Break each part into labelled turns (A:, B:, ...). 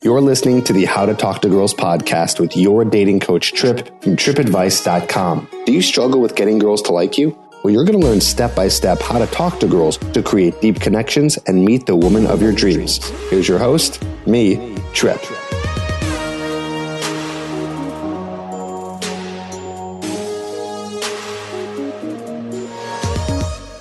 A: You're listening to the How to Talk to Girls podcast with your dating coach, Trip, from tripadvice.com. Do you struggle with getting girls to like you? Well, you're going to learn step-by-step how to talk to girls to create deep connections and meet the woman of your dreams. Here's your host, me, Trip.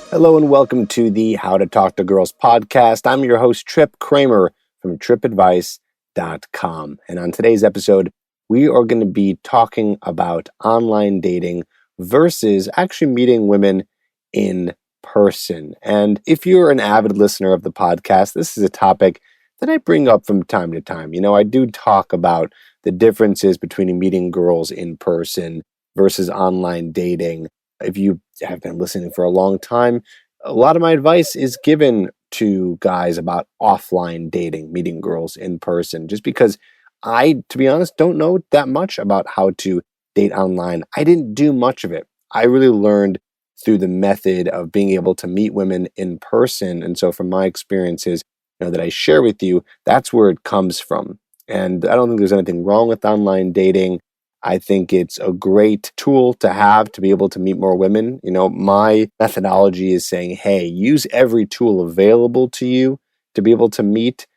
A: Hello and welcome to the How to Talk to Girls podcast. I'm your host, Trip Kramer from tripadvice.com. And on today's episode, we are going to be talking about online dating versus actually meeting women in person. And if you're an avid listener of the podcast, this is a topic that I bring up from time to time. You know, I do talk about the differences between meeting girls in person versus online dating. If you have been listening for a long time, a lot of my advice is given to guys about offline dating, meeting girls in person, just because I, to be honest, don't know that much about how to date online. I didn't do much of it. I really learned through the method of being able to meet women in person. And so from my experiences, that I share with you, that's where it comes from. And I don't think there's anything wrong with online dating. I think it's a great tool to have to be able to meet more women. My methodology is saying, hey, use every tool available to you to be able to meet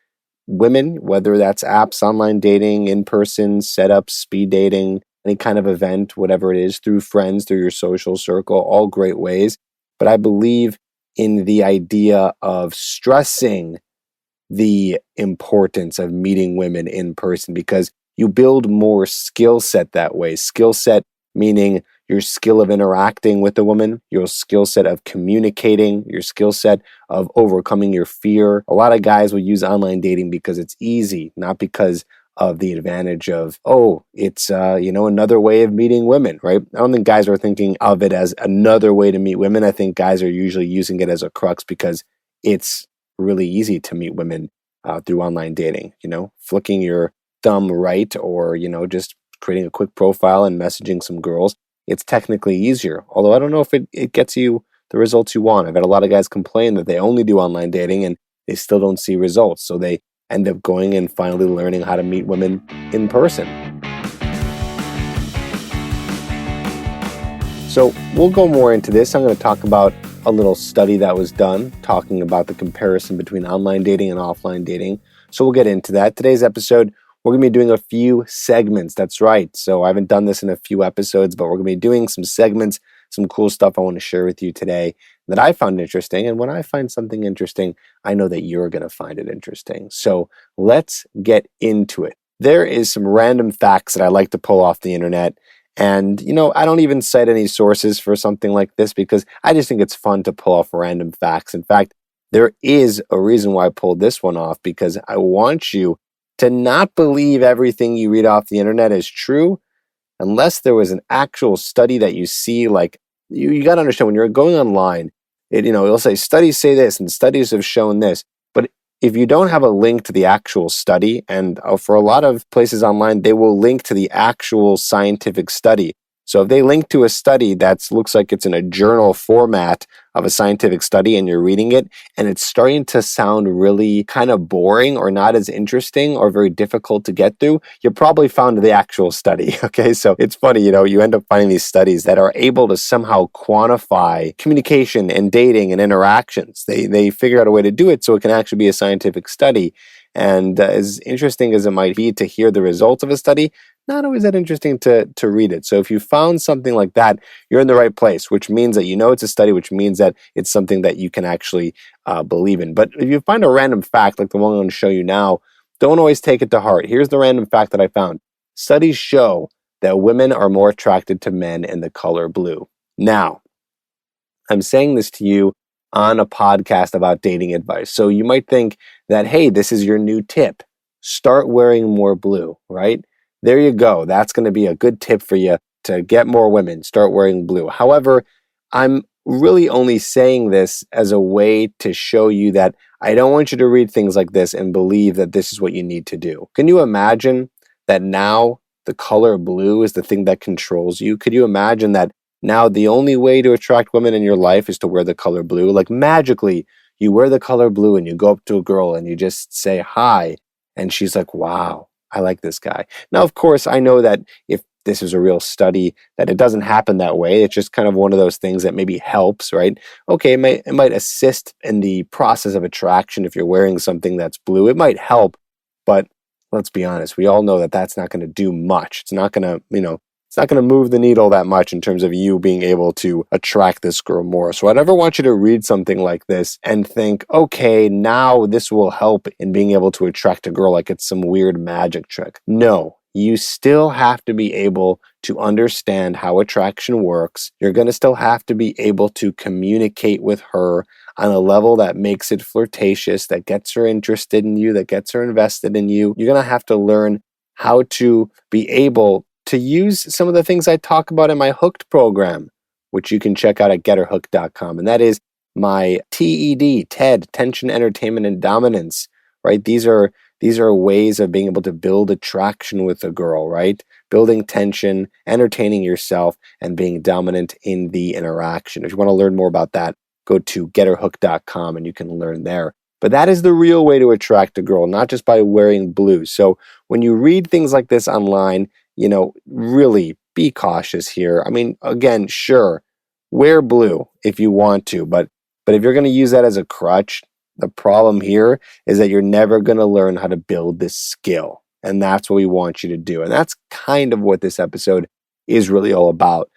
A: women, whether that's apps, online dating, in-person, setups, speed dating, any kind of event, whatever it is, through friends, through your social circle, all great ways. But I believe in the idea of stressing the importance of meeting women in person because you build more skill set that way. Skill set meaning your skill of interacting with a woman, your skill set of communicating, your skill set of overcoming your fear. A lot of guys will use online dating because it's easy, not because of the advantage of, it's another way of meeting women, right? I don't think guys are thinking of it as another way to meet women. I think guys are usually using it as a crux because it's really easy to meet women through online dating. Flicking your thumb right or, just creating a quick profile and messaging some girls, it's technically easier. Although I don't know if it gets you the results you want. I've had a lot of guys complain that they only do online dating and they still don't see results. So they end up going and finally learning how to meet women in person. So we'll go more into this. I'm going to talk about a little study that was done talking about the comparison between online dating and offline dating. So we'll get into that. Today's episode, we're going to be doing a few segments. That's right. So I haven't done this in a few episodes, but we're going to be doing some segments, some cool stuff I want to share with you today that I found interesting. And when I find something interesting, I know that you're going to find it interesting. So let's get into it. There is some random facts that I like to pull off the internet. And, I don't even cite any sources for something like this because I just think it's fun to pull off random facts. In fact, there is a reason why I pulled this one off because I want you to not believe everything you read off the internet is true unless there was an actual study that you see. Like, you got to understand when you're going online, it'll say studies say this and studies have shown this. But if you don't have a link to the actual study, and for a lot of places online, they will link to the actual scientific study. So if they link to a study that looks like it's in a journal format of a scientific study and you're reading it and it's starting to sound really kind of boring or not as interesting or very difficult to get through, you probably found the actual study. Okay, so it's funny, you end up finding these studies that are able to somehow quantify communication and dating and interactions. They figure out a way to do it so it can actually be a scientific study. And as interesting as it might be to hear the results of a study, not always that interesting to read it. So if you found something like that, you're in the right place, which means that it's a study, which means that it's something that you can actually believe in. But if you find a random fact like the one I'm going to show you now, don't always take it to heart. Here's the random fact that I found. Studies show that women are more attracted to men in the color blue. Now, I'm saying this to you on a podcast about dating advice. So you might think that, hey, this is your new tip. Start wearing more blue, right? There you go. That's going to be a good tip for you to get more women. Start wearing blue. However, I'm really only saying this as a way to show you that I don't want you to read things like this and believe that this is what you need to do. Can you imagine that now the color blue is the thing that controls you? Could you imagine that now the only way to attract women in your life is to wear the color blue? Like magically, you wear the color blue and you go up to a girl and you just say hi. And she's like, wow, I like this guy. Now, of course, I know that if this is a real study, that it doesn't happen that way. It's just kind of one of those things that maybe helps, right? Okay, it might assist in the process of attraction if you're wearing something that's blue. It might help, but let's be honest, we all know that that's not going to do much. It's not going to, it's not going to move the needle that much in terms of you being able to attract this girl more. So I'd never want you to read something like this and think, okay, now this will help in being able to attract a girl like it's some weird magic trick. No, you still have to be able to understand how attraction works. You're going to still have to be able to communicate with her on a level that makes it flirtatious, that gets her interested in you, that gets her invested in you. You're going to have to learn how to be able to use some of the things I talk about in my Hooked program, which you can check out at getherhooked.com. And that is my TED, Tension, Entertainment, and Dominance, right? These are ways of being able to build attraction with a girl, right? Building tension, entertaining yourself, and being dominant in the interaction. If you want to learn more about that, go to getherhooked.com and you can learn there. But that is the real way to attract a girl, not just by wearing blue. So when you read things like this online, really be cautious here. I mean, again, sure, wear blue if you want to, but if you're going to use that as a crutch, the problem here is that you're never going to learn how to build this skill. And that's what we want you to do. And that's kind of what this episode is really all about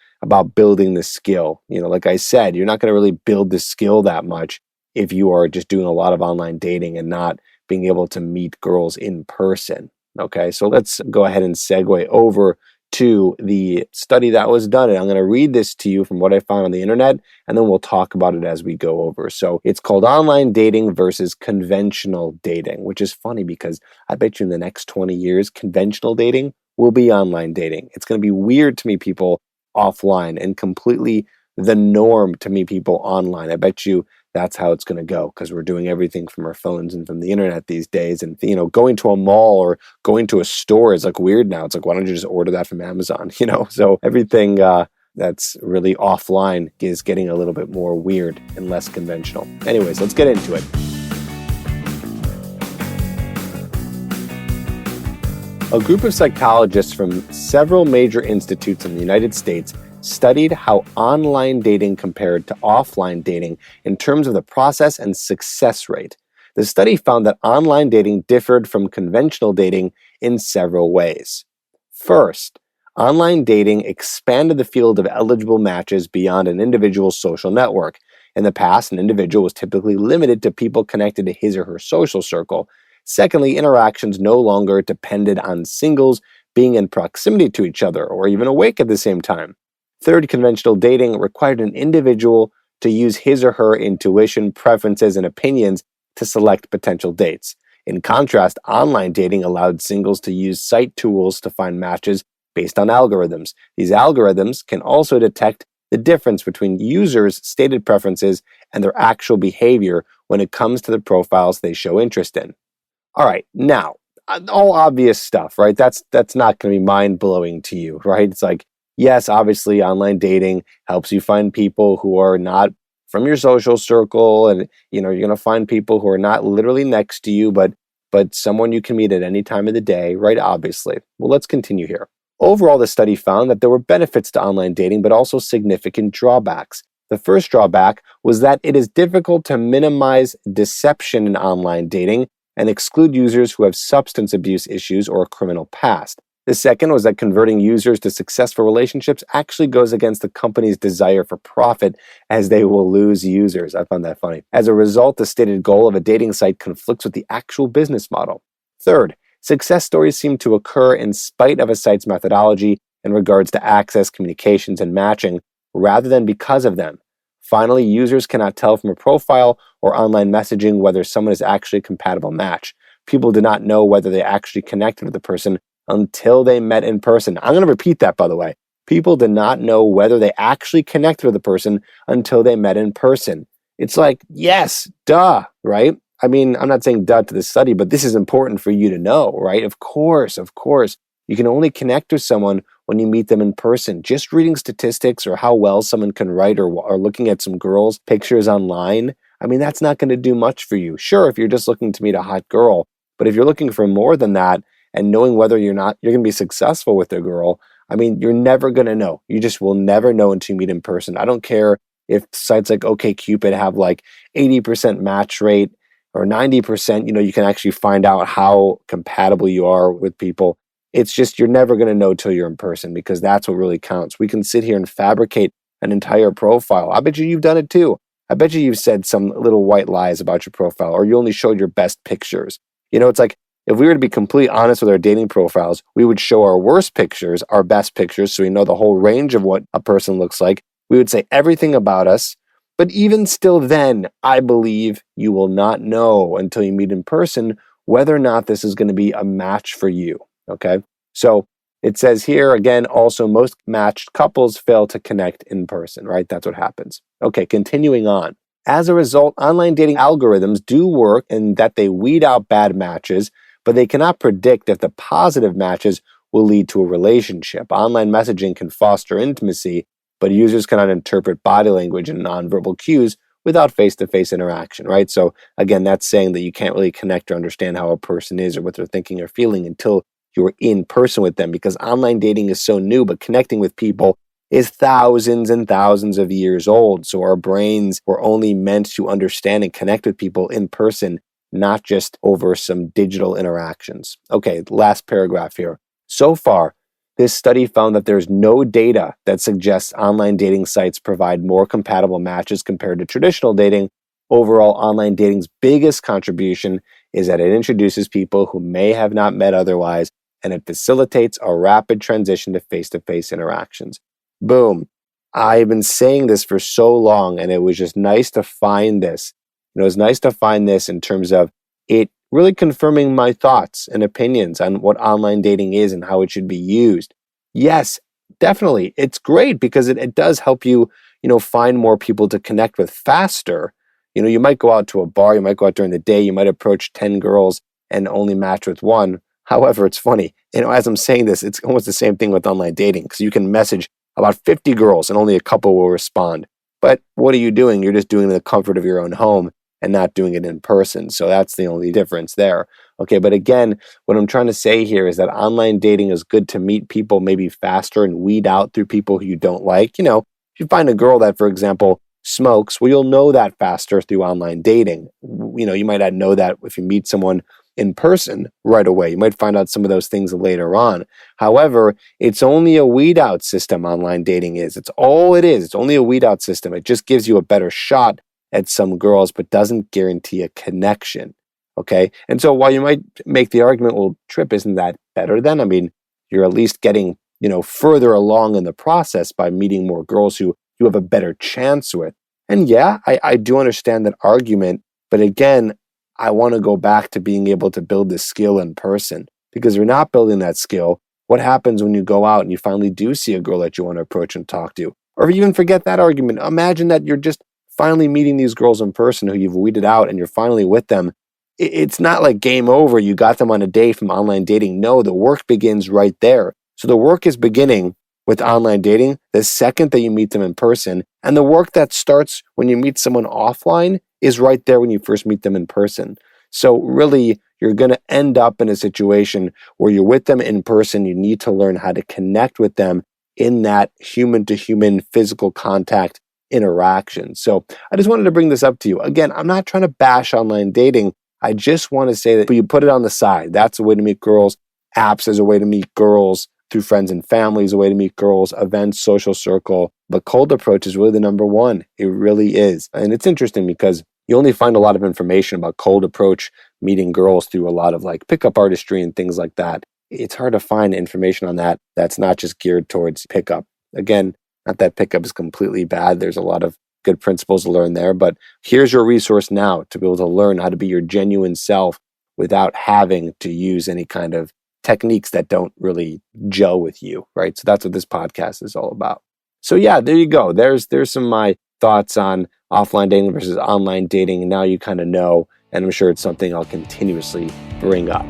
A: building the skill. Like I said, you're not going to really build the skill that much if you are just doing a lot of online dating and not being able to meet girls in person. Okay, so let's go ahead and segue over to the study that was done. And I'm going to read this to you from what I found on the internet, and then we'll talk about it as we go over. So it's called Online Dating versus Conventional Dating, which is funny because I bet you in the next 20 years, conventional dating will be online dating. It's going to be weird to meet people offline and completely the norm to meet people online. I bet you that's how it's going to go because we're doing everything from our phones and from the internet these days. And, going to a mall or going to a store is like weird now. It's like, why don't you just order that from Amazon? So everything that's really offline is getting a little bit more weird and less conventional. Anyways, let's get into it. A group of psychologists from several major institutes in the United States studied how online dating compared to offline dating in terms of the process and success rate. The study found that online dating differed from conventional dating in several ways. First, online dating expanded the field of eligible matches beyond an individual's social network. In the past, an individual was typically limited to people connected to his or her social circle. Secondly, interactions no longer depended on singles being in proximity to each other or even awake at the same time. Third, conventional dating required an individual to use his or her intuition, preferences, and opinions to select potential dates. In contrast, online dating allowed singles to use site tools to find matches based on algorithms. These algorithms can also detect the difference between users' stated preferences and their actual behavior when it comes to the profiles they show interest in. All right, now, all obvious stuff, right? That's not going to be mind-blowing to you, right? It's like, yes, obviously, online dating helps you find people who are not from your social circle, and you're going to find people who are not literally next to you, but someone you can meet at any time of the day, right? Obviously. Well, let's continue here. Overall, the study found that there were benefits to online dating, but also significant drawbacks. The first drawback was that it is difficult to minimize deception in online dating and exclude users who have substance abuse issues or a criminal past. The second was that converting users to successful relationships actually goes against the company's desire for profit, as they will lose users. I found that funny. As a result, the stated goal of a dating site conflicts with the actual business model. Third, success stories seem to occur in spite of a site's methodology in regards to access, communications, and matching, rather than because of them. Finally, users cannot tell from a profile or online messaging whether someone is actually a compatible match. People do not know whether they actually connected with the person until they met in person. I'm going to repeat that, by the way. People did not know whether they actually connected with the person until they met in person. It's like, yes, duh, right? I mean, I'm not saying duh to the study, but this is important for you to know, right? Of course. You can only connect with someone when you meet them in person. Just reading statistics or how well someone can write or looking at some girls' pictures online, I mean, that's not going to do much for you. Sure, if you're just looking to meet a hot girl, But if you're looking for more than that and knowing whether you're going to be successful with a girl, I mean, you're never going to know. You just will never know until you meet in person. I don't care if sites like OkCupid have like 80% match rate or 90%, you can actually find out how compatible you are with people. It's just you're never going to know till you're in person, because that's what really counts. We can sit here and fabricate an entire profile. I bet you've done it too. I bet you've said some little white lies about your profile, or you only showed your best pictures. It's like, if we were to be completely honest with our dating profiles, we would show our worst pictures, our best pictures, so we know the whole range of what a person looks like. We would say everything about us. But even still then, I believe you will not know until you meet in person whether or not this is going to be a match for you, okay? So it says here, again, also most matched couples fail to connect in person, right? That's what happens. Okay, continuing on. As a result, online dating algorithms do work in that they weed out bad matches, but they cannot predict if the positive matches will lead to a relationship. Online messaging can foster intimacy, but users cannot interpret body language and nonverbal cues without face-to-face interaction, right? So again, that's saying that you can't really connect or understand how a person is or what they're thinking or feeling until you're in person with them, because online dating is so new, but connecting with people is thousands and thousands of years old. So our brains were only meant to understand and connect with people in person, not just over some digital interactions. Okay, last paragraph here. So far, this study found that there's no data that suggests online dating sites provide more compatible matches compared to traditional dating. Overall, online dating's biggest contribution is that it introduces people who may have not met otherwise, and it facilitates a rapid transition to face-to-face interactions. Boom. I've been saying this for so long, and it was just nice to find this. It was nice to find this in terms of it really confirming my thoughts and opinions on what online dating is and how it should be used. Yes, definitely. It's great because it does help you, find more people to connect with faster. You might go out to a bar, you might go out during the day, you might approach 10 girls and only match with one. However, it's funny, as I'm saying this, it's almost the same thing with online dating, because you can message about 50 girls and only a couple will respond. But what are you doing? You're just doing it in the comfort of your own home and not doing it in person. So that's the only difference there. Okay, but again, what I'm trying to say here is that online dating is good to meet people maybe faster and weed out through people who you don't like. If you find a girl that, for example, smokes, well, you'll know that faster through online dating. You might not know that if you meet someone in person right away. You might find out some of those things later on. However, it's only a weed out system, online dating is. It's all it is. It's only a weed out system. It just gives you a better shot at some girls, but doesn't guarantee a connection. Okay. And so while you might make the argument, well, Trip, isn't that better then? I mean, you're at least getting, further along in the process by meeting more girls who you have a better chance with. And yeah, I do understand that argument. But again, I want to go back to being able to build this skill in person, because you're not building that skill. What happens when you go out and you finally do see a girl that you want to approach and talk to? Or even forget that argument. Imagine that you're just finally meeting these girls in person who you've weeded out and you're finally with them. It's not like game over. You got them on a date from online dating. No, the work begins right there. So the work is beginning with online dating the second that you meet them in person. And the work that starts when you meet someone offline is right there when you first meet them in person. So really, you're going to end up in a situation where you're with them in person. You need to learn how to connect with them in that human-to-human physical contact interaction. So I just wanted to bring this up to you. Again, I'm not trying to bash online dating. I just want to say that you put it on the side. That's a way to meet girls. Apps is a way to meet girls. Through friends and family is a way to meet girls. Events, social circle. But cold approach is really the number one. It really is. And it's interesting because you only find a lot of information about cold approach meeting girls through a lot of like pickup artistry and things like that. It's hard to find information on that that's not just geared towards pickup. Again, not that pickup is completely bad. There's a lot of good principles to learn there, but here's your resource now to be able to learn how to be your genuine self without having to use any kind of techniques that don't really gel with you, right? So that's what this podcast is all about. So yeah, there you go. There's some of my thoughts on offline dating versus online dating, and now you kind of know, and I'm sure it's something I'll continuously bring up.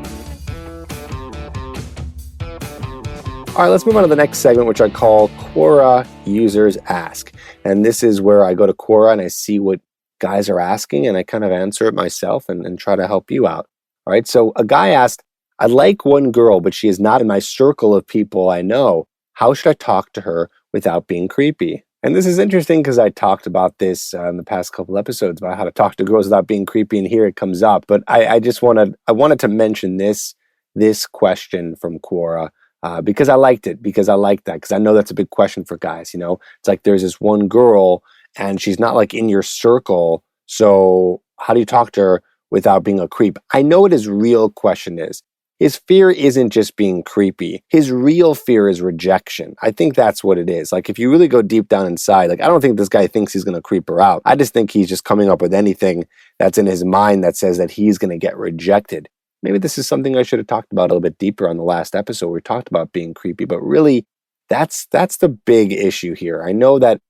A: All right, let's move on to the next segment, which I call Quora Users Ask. And this is where I go to Quora and I see what guys are asking and I kind of answer it myself and try to help you out. All right. So a guy asked, I like one girl, but she is not in my circle of people I know. How should I talk to her without being creepy? And this is interesting because I talked about this in the past couple episodes about how to talk to girls without being creepy, and here it comes up. But I wanted to mention this question from Quora because I liked it, because I like that, because I know that's a big question for guys. It's like there's this one girl and she's not like in your circle. So how do you talk to her without being a creep? I know what his real question is. His fear isn't just being creepy. His real fear is rejection. I think that's what it is. Like, if you really go deep down inside, like, I don't think this guy thinks he's going to creep her out. I just think he's just coming up with anything that's in his mind that says that he's going to get rejected. Maybe this is something I should have talked about a little bit deeper on the last episode where we talked about being creepy, but really that's the big issue here. I know that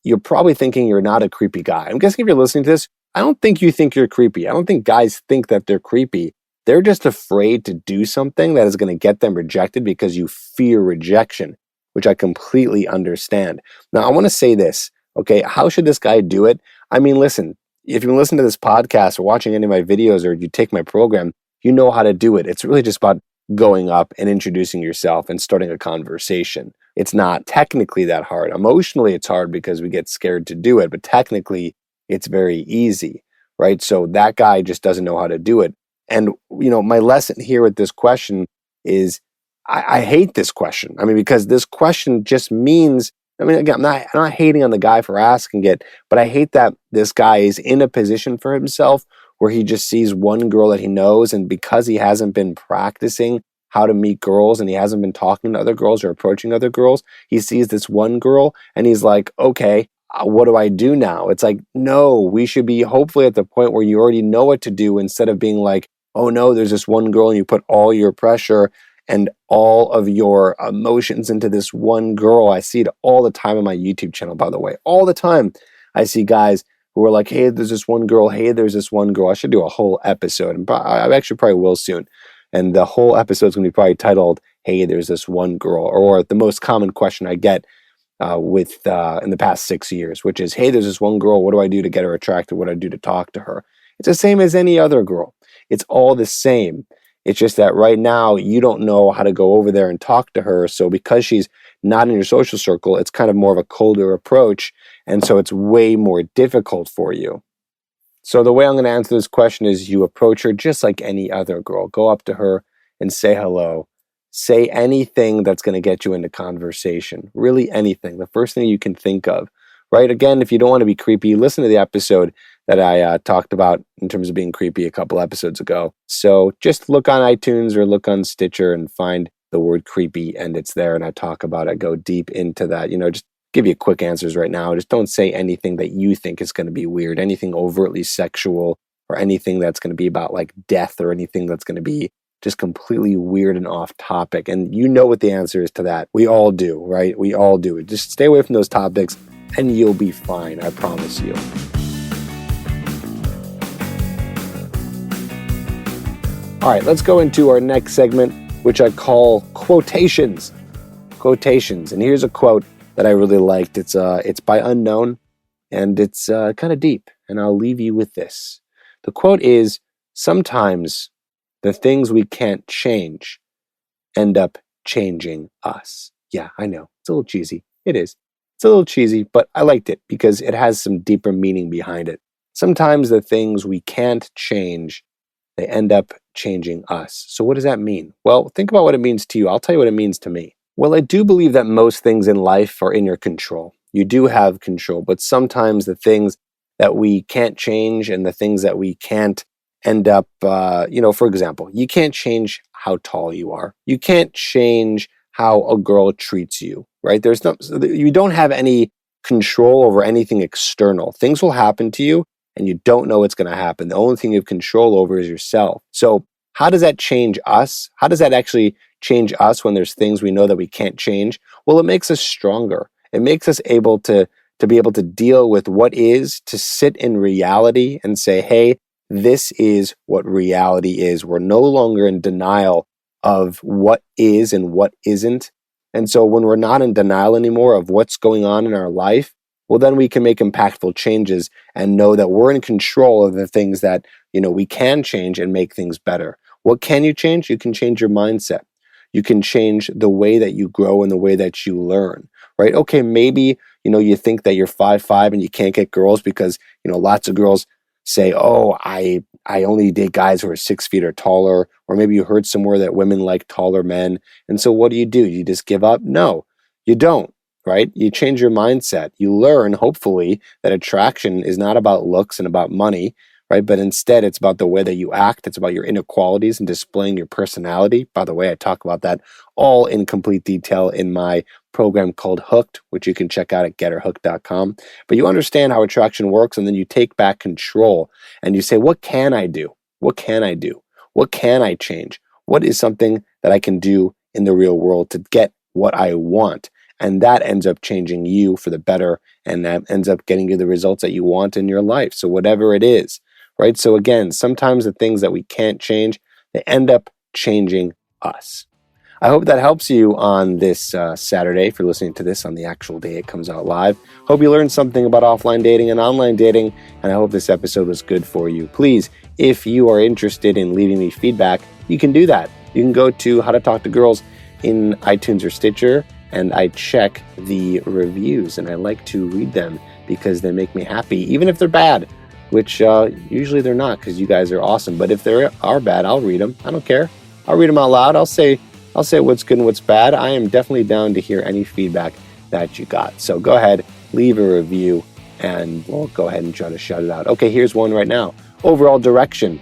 A: you're probably thinking you're not a creepy guy. I'm guessing if you're listening to this, I don't think you think you're creepy. I don't think guys think that they're creepy. They're just afraid to do something that is going to get them rejected because you fear rejection, which I completely understand. Now, I want to say this, okay? How should this guy do it? I mean, listen, if you listen to this podcast or watching any of my videos or you take my program, you know how to do it. It's really just about going up and introducing yourself and starting a conversation. It's not technically that hard. Emotionally, it's hard because we get scared to do it, but technically, it's very easy, right? So that guy just doesn't know how to do it. And, my lesson here with this question is I hate this question. I mean, because this question just means, again, I'm not hating on the guy for asking it, but I hate that this guy is in a position for himself where he just sees one girl that he knows, and because he hasn't been practicing how to meet girls and he hasn't been talking to other girls or approaching other girls, he sees this one girl and he's like, okay, what do I do now? It's like, no, we should be hopefully at the point where you already know what to do instead of being like, oh no, there's this one girl and you put all your pressure and all of your emotions into this one girl. I see it all the time on my YouTube channel, by the way. All the time I see guys who are like, hey, there's this one girl. Hey, there's this one girl. I should do a whole episode. And I actually probably will soon. And the whole episode is going to be probably titled, hey, there's this one girl. Or the most common question I get in the past 6 years, which is, hey, there's this one girl. What do I do to get her attracted? What do I do to talk to her? It's the same as any other girl. It's all the same. It's just that right now you don't know how to go over there and talk to her. So because she's not in your social circle, it's kind of more of a colder approach. And so it's way more difficult for you. So the way I'm going to answer this question is you approach her just like any other girl. Go up to her and say hello. Say anything that's going to get you into conversation. Really anything. The first thing you can think of. Right? Again, if you don't want to be creepy, listen to the episode that I talked about in terms of being creepy a couple episodes ago. So just look on iTunes or look on Stitcher and find the word creepy, and it's there, and I talk about it. Go deep into that. Just give you quick answers right now. Just don't say anything that you think is going to be weird, anything overtly sexual or anything that's going to be about like death or anything that's going to be just completely weird and off topic. And you know what the answer is to that. We all do, right? We all do. Just stay away from those topics and you'll be fine. I promise you. All right, let's go into our next segment, which I call quotations. Quotations. And here's a quote that I really liked. It's by Unknown, and it's kind of deep. And I'll leave you with this. The quote is, sometimes the things we can't change end up changing us. Yeah, I know. It's a little cheesy. It is. It's a little cheesy, but I liked it because it has some deeper meaning behind it. Sometimes the things we can't change, they end up changing us. So what does that mean? Well, think about what it means to you. I'll tell you what it means to me. Well, I do believe that most things in life are in your control. You do have control, but sometimes the things that we can't change and the things that we can't end up, for example, you can't change how tall you are. You can't change how a girl treats you, right? You don't have any control over anything external. Things will happen to you and you don't know what's going to happen. The only thing you have control over is yourself. So how does that change us? How does that actually change us when there's things we know that we can't change? Well, it makes us stronger. It makes us able to be able to deal with what is, to sit in reality and say, hey, this is what reality is. We're no longer in denial of what is and what isn't. And so when we're not in denial anymore of what's going on in our life, well, then we can make impactful changes and know that we're in control of the things that, we can change and make things better. What can you change? You can change your mindset. You can change the way that you grow and the way that you learn, right? Okay, maybe, you think that you're 5'5" and you can't get girls because, lots of girls say, oh, I only date guys who are 6 feet or taller, or maybe you heard somewhere that women like taller men. And so what do? You just give up? No, you don't, right? You change your mindset. You learn, hopefully, that attraction is not about looks and about money, right? But instead, it's about the way that you act. It's about your inequalities and displaying your personality. By the way, I talk about that all in complete detail in my program called Hooked, which you can check out at getterhooked.com. But you understand how attraction works, and then you take back control and you say, what can I do? What can I do? What can I change? What is something that I can do in the real world to get what I want? And that ends up changing you for the better, and that ends up getting you the results that you want in your life. So whatever it is, right? So again, sometimes the things that we can't change, they end up changing us. I hope that helps you on this Saturday, if you're listening to this on the actual day it comes out live. Hope you learned something about offline dating and online dating, and I hope this episode was good for you. Please, if you are interested in leaving me feedback, you can do that. You can go to How to Talk to Girls in iTunes or Stitcher, and I check the reviews, and I like to read them because they make me happy, even if they're bad, which usually they're not because you guys are awesome. But if they are bad, I'll read them. I don't care. I'll read them out loud. I'll say what's good and what's bad. I am definitely down to hear any feedback that you got. So go ahead, leave a review, and we'll go ahead and try to shout it out. Okay, here's one right now. Overall direction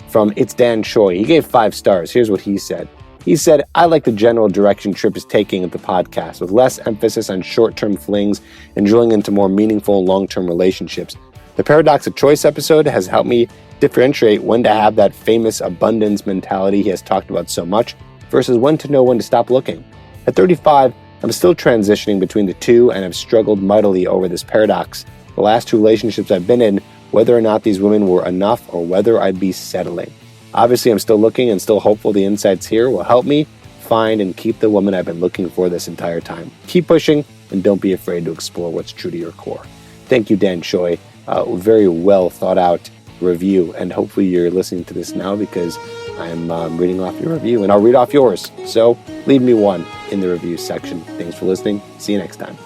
A: from It's Dan Choi. He gave 5 stars. Here's what he said. He said, I like the general direction Trip is taking at the podcast, with less emphasis on short-term flings and drilling into more meaningful long-term relationships. The Paradox of Choice episode has helped me differentiate when to have that famous abundance mentality he has talked about so much versus when to know when to stop looking. At 35, I'm still transitioning between the two and have struggled mightily over this paradox. The last 2 relationships I've been in, whether or not these women were enough or whether I'd be settling. Obviously, I'm still looking and still hopeful the insights here will help me find and keep the woman I've been looking for this entire time. Keep pushing and don't be afraid to explore what's true to your core. Thank you, Dan Choi. Very well thought out review, and hopefully you're listening to this now because I'm reading off your review, and I'll read off yours. So leave me one in the review section. Thanks for listening. See you next time.